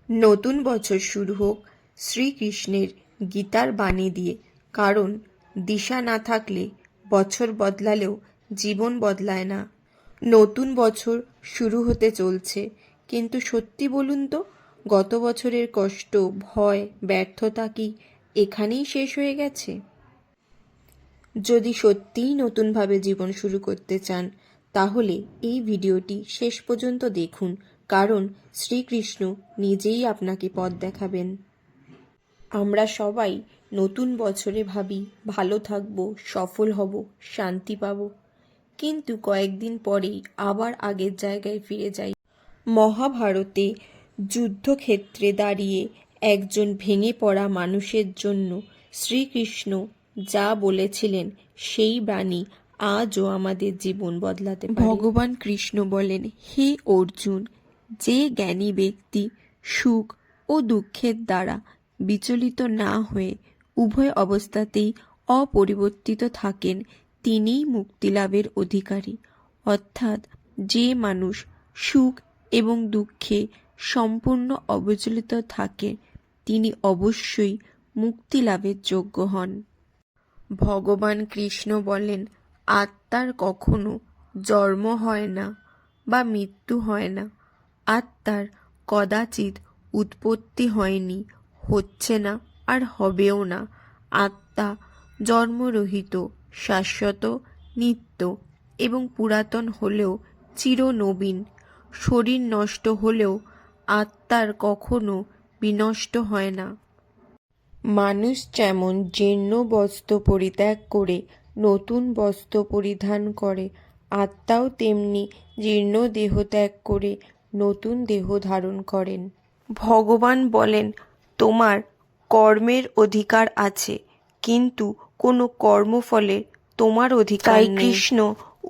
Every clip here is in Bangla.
নতুন বছর শুরু হোক শ্রীকৃষ্ণের গীতার বাণী দিয়ে, কারণ দিশা না থাকলে বছর বদলালেও জীবন বদলায় না। নতুন বছর শুরু হতে চলছে, কিন্তু সত্যি বলুন তো, গত বছরের কষ্ট, ভয়, ব্যর্থতা কি এখানেই শেষ হয়ে গেছে? যদি সত্যিই নতুনভাবে জীবন শুরু করতে চান, তাহলে এই ভিডিওটি শেষ পর্যন্ত দেখুন, কারণ শ্রীকৃষ্ণ নিজেই আপনাকে পথ দেখাবেন। আমরা সবাই নতুন বছরে ভাবি ভালো থাকব, সফল হব, শান্তি পাব, কিন্তু কয়েকদিন পরেই আবার আগের জায়গায় ফিরে যাই। মহাভারতে যুদ্ধক্ষেত্রে দাঁড়িয়ে একজন ভেঙে পড়া মানুষের জন্য শ্রীকৃষ্ণ যা বলেছিলেন, সেই বাণী আজও আমাদের জীবন বদলাতে পারে। ভগবান কৃষ্ণ বলেন, হে অর্জুন, যে জ্ঞানী ব্যক্তি সুখ ও দুঃখের দ্বারা বিচলিত না হয়ে উভয় অবস্থাতেই অপরিবর্তিত থাকেন, তিনিই মুক্তিলাভের অধিকারী। অর্থাৎ যে মানুষ সুখ এবং দুঃখে সম্পূর্ণ অবিচলিত থাকে, তিনি অবশ্যই মুক্তি লাভের যোগ্য হন। ভগবান কৃষ্ণ বলেন, আত্মার কখনো জন্ম হয় না বা মৃত্যু হয় না। আত্মার কদাচিৎ উৎপত্তি হয়নি, হচ্ছে না, আর হবেও না। আত্মা জন্মরহিত, শাশ্বত, নিত্য এবং পুরাতন হলেও চিরনবীন। শরীর নষ্ট হলেও আত্মার কখনো বিনষ্ট হয় না। মানুষ যেমন জীর্ণ বস্ত্র পরিত্যাগ করে নতুন বস্ত্র পরিধান করে, আত্মাও তেমনি জীর্ণ দেহ ত্যাগ করে নতুন দেহ ধারণ করেন। ভগবান বলেন, তোমার কর্মের অধিকার আছে, কিন্তু কোনো কর্মফলে তোমার অধিকার নেই। কৃষ্ণ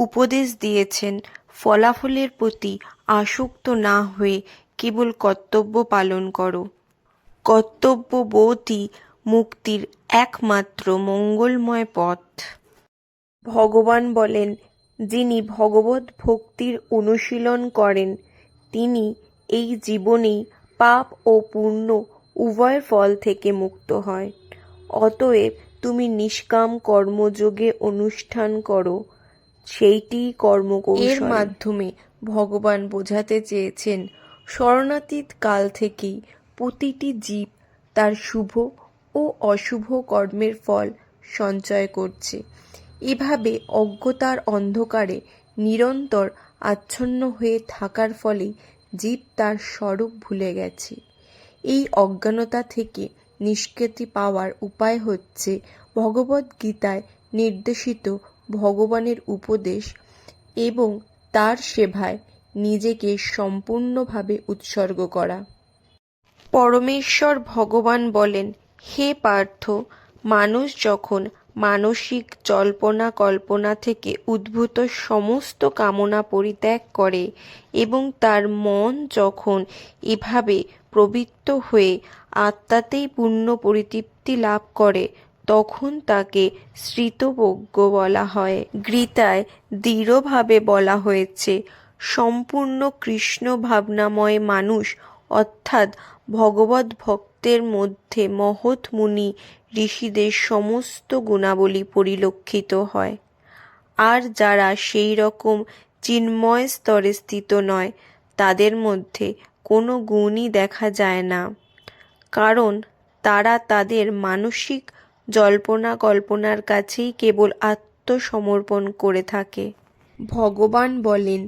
উপদেশ দিয়েছেন, ফলাফলের প্রতি আসক্ত না হয়ে কেবল কর্তব্য পালন করো। কর্তব্যবোধই মুক্তির একমাত্র মঙ্গলময় পথ। ভগবান বলেন, যিনি ভগবত ভক্তির অনুশীলন করেন, তিনি এই জীবনেই পাপ ও পুণ্য উভয় ফল থেকে মুক্ত হয়। অতএব তুমি নিষ্কাম কর্মযোগে অনুষ্ঠান করো, সেইটিই কর্মকৌশল। এর মাধ্যমে ভগবান বোঝাতে চেয়েছেন, স্মরণাতীত কাল থেকেই প্রতিটি জীব তার শুভ ও অশুভ কর্মের ফল সঞ্চয় করছে। এভাবে অজ্ঞতার অন্ধকারে নিরন্তর আচ্ছন্ন হয়ে থাকার ফলেই জীব তার স্বরূপ ভুলে গেছে। এই অজ্ঞানতা থেকে নিষ্কৃতি পাওয়ার উপায় হচ্ছে ভগবদ্গীতায় নির্দেশিত ভগবানের উপদেশ এবং তার সেবায় নিজেকে সম্পূর্ণভাবে উৎসর্গ করা। পরমেশ্বর ভগবান বলেন, হে পার্থ, মানুষ যখন মানসিক জল্পনা কল্পনা থেকে উদ্ভূত সমস্ত কামনা পরিত্যাগ করে এবং তার মন যখন এভাবে প্রবৃত্ত হয়ে আত্মাতেই পূর্ণ পরিতৃপ্তি লাভ করে, তখন তাকে শ্রিতপ্রজ্ঞ বলা হয়। গীতায় দৃঢ়ভাবে বলা হয়েছে, সম্পূর্ণ কৃষ্ণ ভাবনাময় মানুষ অর্থাৎ ভগবত ভক্তের মধ্যে মহৎ মুনি ঋষিদের সমস্ত গুণাবলী পরিলক্ষিত হয়। আর যারা সেই রকম চিন্ময় স্তরে স্থিত নয়, তাদের মধ্যে কোনো গুণই দেখা যায় না, কারণ তারা তাদের মানসিক জল্পনা কল্পনার কাছেই কেবল আত্মসমর্পণ করে থাকে। ভগবান বলেন,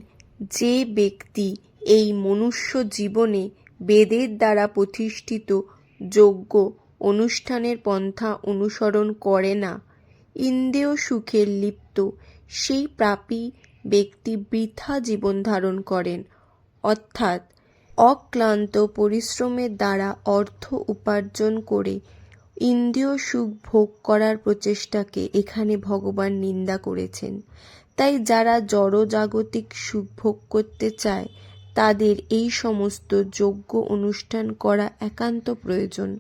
যে ব্যক্তি এই মনুষ্য জীবনে বেদের দ্বারা প্রতিষ্ঠিত যজ্ঞ অনুষ্ঠানের পন্থা অনুসরণ করে না, ইন্দ্রিয় সুখে লিপ্ত, সেই পাপী ব্যক্তি বৃথা জীবন ধারণ করেন। অর্থাৎ অক্লান্ত পরিশ্রমের দ্বারা অর্থ উপার্জন করে ইন্দ্রিয় সুখ ভোগ করার প্রচেষ্টাকে এখানে ভগবান নিন্দা করেছেন। তাই যারা জড়জাগতিক সুখ ভোগ করতে চায়, তাদের এই সমস্ত যজ্ঞ অনুষ্ঠান করা একান্ত প্রয়োজন।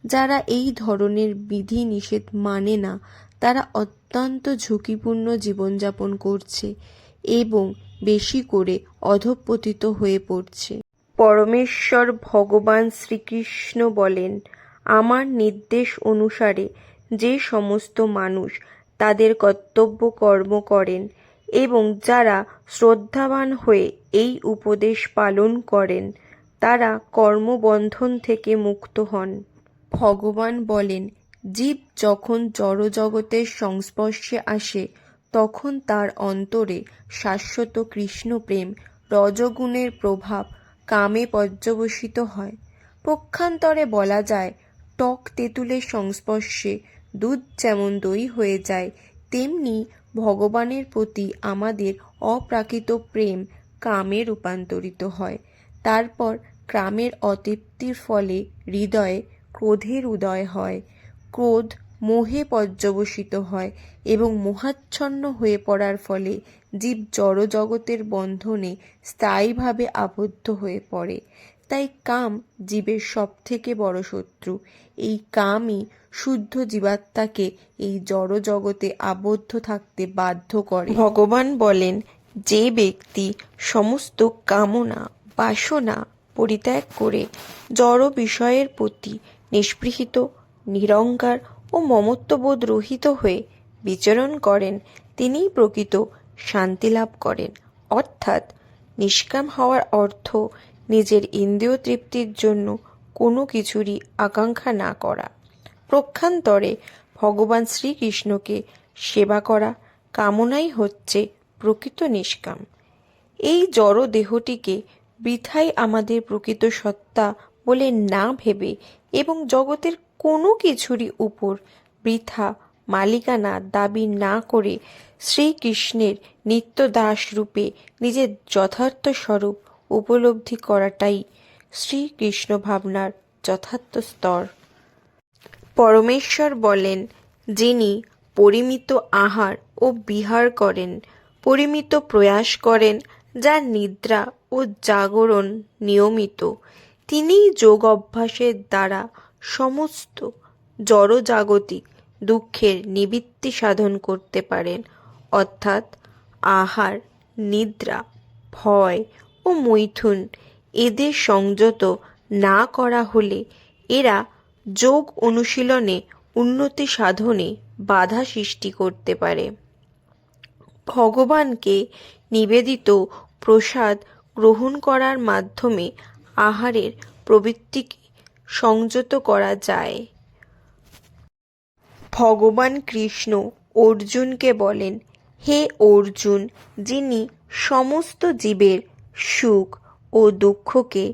যারা এই ধরনের বিধি নিষেধ মানে না, তারা অত্যন্ত ঝুঁকিপূর্ণ জীবনযাপন করছে এবং বেশি করে অধঃপতিত হয়ে পড়ছে। পরমেশ্বর ভগবান শ্রীকৃষ্ণ বলেন, আমার নির্দেশ অনুসারে যে সমস্ত মানুষ তাদের কর্তব্য কর্ম করেন এবং যারা শ্রদ্ধাবান হয়ে এই উপদেশ পালন করেন তারা কর্মবন্ধন থেকে মুক্ত হন। ভগবান বলেন, জীব যখন জড়জগতের সংস্পর্শে আসে তখন তার অন্তরে শাশ্বত কৃষ্ণপ্রেম রজগুণের প্রভাব কামে পর্যবসিত হয়। পক্ষান্তরে বলা যায়, টক তেঁতুলের সংস্পর্শে দুধ যেমন দই হয়ে যায়, তেমনি ভগবানের প্রতি আমাদের অপ্রাকৃত প্রেম কামে রূপান্তরিত হয়। তারপর কামের অতৃপ্তির ফলে হৃদয়ে ক্রোধের উদয় হয়। ক্রোধ মোহে পর্যবসিত হয় এবং মোহাচ্ছন্ন হয়ে পড়ার ফলে জীব জড়জগতের বন্ধনে স্থায়ীভাবে আবদ্ধ হয়ে পড়ে। তাই কাম জীবের সবথেকে বড় শত্রু। এই কামই শুদ্ধ জীবাত্মাকে এই জড়জগতে আবদ্ধ থাকতে বাধ্য করে। ভগবান বলেন, যে ব্যক্তি সমস্ত কামনা বাসনা পরিত্যাগ করে জড় বিষয়ের প্রতি নিষ্পৃহিত, নিরঙ্কার ও মমত্ববোধ রহিত হয়ে বিচরণ করেন তিনিই প্রকৃত শান্তি লাভ করেন। অর্থাৎ নিষ্কাম হওয়ার অর্থ নিজের ইন্দ্রিয় তৃপ্তির জন্য কোনো কিছুরই আকাঙ্ক্ষা না করা। পক্ষান্তরে ভগবান শ্রীকৃষ্ণকে সেবা করা কামনাই হচ্ছে প্রকৃত নিষ্কাম। এই জড় দেহটিকে বৃথাই আমাদের প্রকৃত সত্তা বলে না ভেবে এবং জগতের কোনো কিছুরই উপর বৃথা মালিকানা দাবি না করে শ্রীকৃষ্ণের নিত্য দাস রূপে নিজের যথার্থ স্বরূপ উপলব্ধি করাটাই শ্রীকৃষ্ণ ভাবনার যথার্থ স্তর। পরমেশ্বর বলেন, যিনি পরিমিত আহার ও বিহার করেন, পরিমিত প্রয়াস করেন, যার নিদ্রা ও জাগরণ নিয়মিত, তিনিই যোগ অভ্যাসের দ্বারা সমস্ত জড়জাগতিক দুঃখের নিবৃত্তি সাধন করতে পারেন। অর্থাৎ আহার, নিদ্রা, ভয় ও মৈথুন এদের সংযত না করা হলে এরা যোগ অনুশীলনে উন্নতি সাধনে বাধা সৃষ্টি করতে পারে। ভগবানকে নিবেদিত প্রসাদ গ্রহণ করার মাধ্যমে আহারের প্রবৃত্তিকে সংযত করা যায়। ভগবান কৃষ্ণ অর্জুনকে বলেন, হে অর্জুন, যিনি সমস্ত জীবের সুখ ও দুঃখকে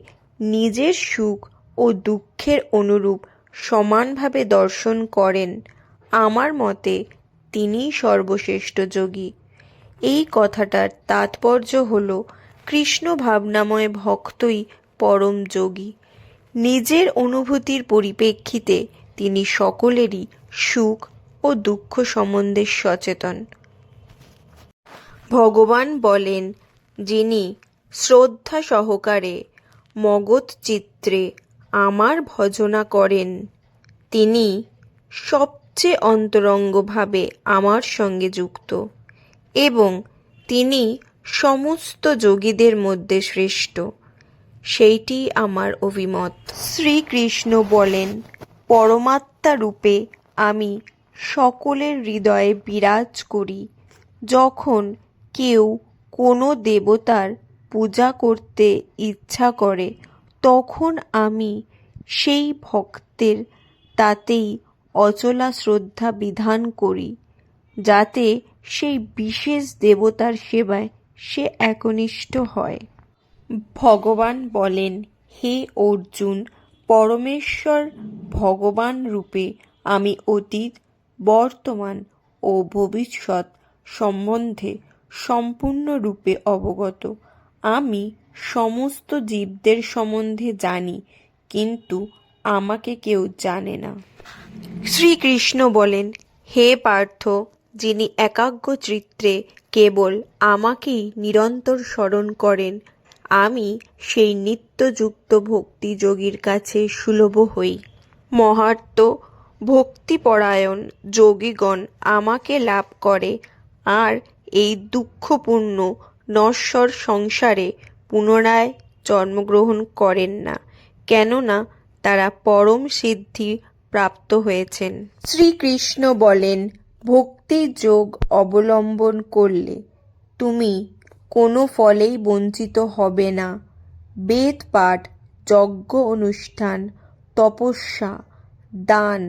নিজের সুখ ও দুঃখের অনুরূপ সমানভাবে দর্শন করেন, আমার মতে তিনিই সর্বশ্রেষ্ঠ যোগী। এই কথাটার তাৎপর্য হল, কৃষ্ণ ভাবনাময় ভক্তই পরম যোগী। নিজের অনুভূতির পরিপ্রেক্ষিতে তিনি সকলেরই সুখ ও দুঃখ সম্বন্ধে সচেতন। ভগবান বলেন, যিনি শ্রদ্ধা সহকারে মগধ চিত্রে আমার ভজনা করেন তিনি সবচেয়ে অন্তরঙ্গভাবে আমার সঙ্গে যুক্ত এবং তিনি সমস্ত যোগীদের মধ্যে শ্রেষ্ঠ, সেইটি আমার অভিমত। শ্রীকৃষ্ণ বলেন, পরমাত্মা রূপে আমি সকলের হৃদয়ে বিরাজ করি। যখন কেউ কোনো দেবতার পূজা করতে ইচ্ছা করে তখন আমি সেই ভক্তের তাতেই অচলা শ্রদ্ধা বিধান করি, যাতে সেই বিশেষ দেবতার সেবায় সে একনিষ্ঠ হয়। ভগবান বলেন, হে অর্জুন, পরমেশ্বর ভগবান রূপে আমি অতীত, বর্তমান ও ভবিষ্যৎ সম্বন্ধে সম্পূর্ণরূপে অবগত। আমি সমস্ত জীবদের সম্বন্ধে জানি, কিন্তু আমাকে কেউ জানে না। শ্রীকৃষ্ণ বলেন, হে পার্থ, যিনি একাগ্র চিত্তে কেবল আমাকেই নিরন্তর স্মরণ করেন, আমি সেই নিত্যযুক্ত ভক্তিযোগীর কাছে সুলভ হই। মহার্ত ভক্তিপরায়ণ যোগীগণ আমাকে লাভ করে আর এই দুঃখপূর্ণ নশ্বর সংসারে পুনরায় জন্মগ্রহণ করেন না, কেননা তারা পরম সিদ্ধি প্রাপ্ত হয়েছেন। শ্রীকৃষ্ণ বলেন, ভক্তি যোগ অবলম্বন করলে তুমি কোনো ফলেই বঞ্চিত হবে না। বেদ পাঠ, যজ্ঞ অনুষ্ঠান, তপস্যা, দান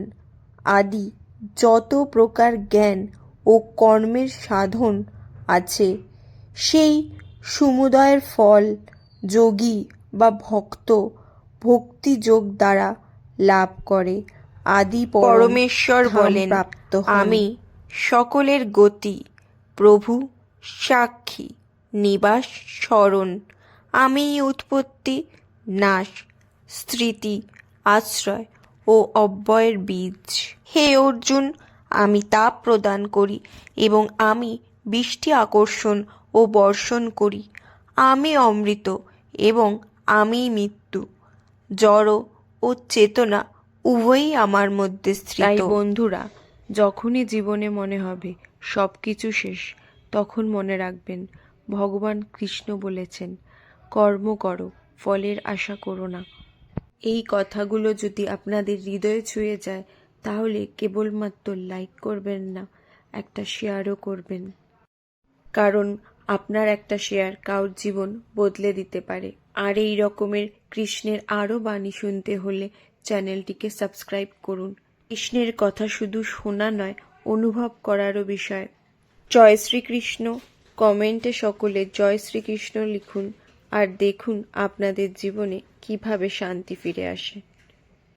আদি যত প্রকার জ্ঞান ও কর্মের সাধন আছে, সেই সমুদয়ের ফল যোগী বা ভক্ত ভক্তিযোগ দ্বারা লাভ করে। আদি পরমেশ্বর বলেন, আমি সকলের গতি, প্রভু সাক্ষী, নিবাস স্মরণ, আমি উৎপত্তি, নাশ, স্থিতি, আশ্রয় ও অব্যয়ের বীজ। হে অর্জুন, আমি তাপ প্রদান করি এবং আমি বৃষ্টি আকর্ষণ ও বর্ষণ করি। আমি অমৃত এবং আমি মৃত্যু। জড় ও চেতনা উভয়ই আমার মধ্যে স্থিত। তাই বন্ধুরা, যখনই জীবনে মনে হবে সব কিছু শেষ, তখন মনে রাখবেন ভগবান কৃষ্ণ বলেছেন, কর্ম করো, ফলের আশা করো না। এই কথাগুলো যদি আপনাদের হৃদয়ে ছুঁয়ে যায়, তাহলে কেবলমাত্র লাইক করবেন না, একটা শেয়ারও করবেন, কারণ আপনার একটা শেয়ার কারোর জীবন বদলে দিতে পারে। আর এই রকমের কৃষ্ণের আরও বাণী শুনতে হলে চ্যানেলটিকে সাবস্ক্রাইব করুন। কৃষ্ণের কথা শুধু শোনা নয়, অনুভব করারও বিষয়। জয় শ্রীকৃষ্ণ। কমেন্টে সকলে জয় শ্রীকৃষ্ণ লিখুন আর দেখুন আপনাদের জীবনে কিভাবে শান্তি ফিরে আসে।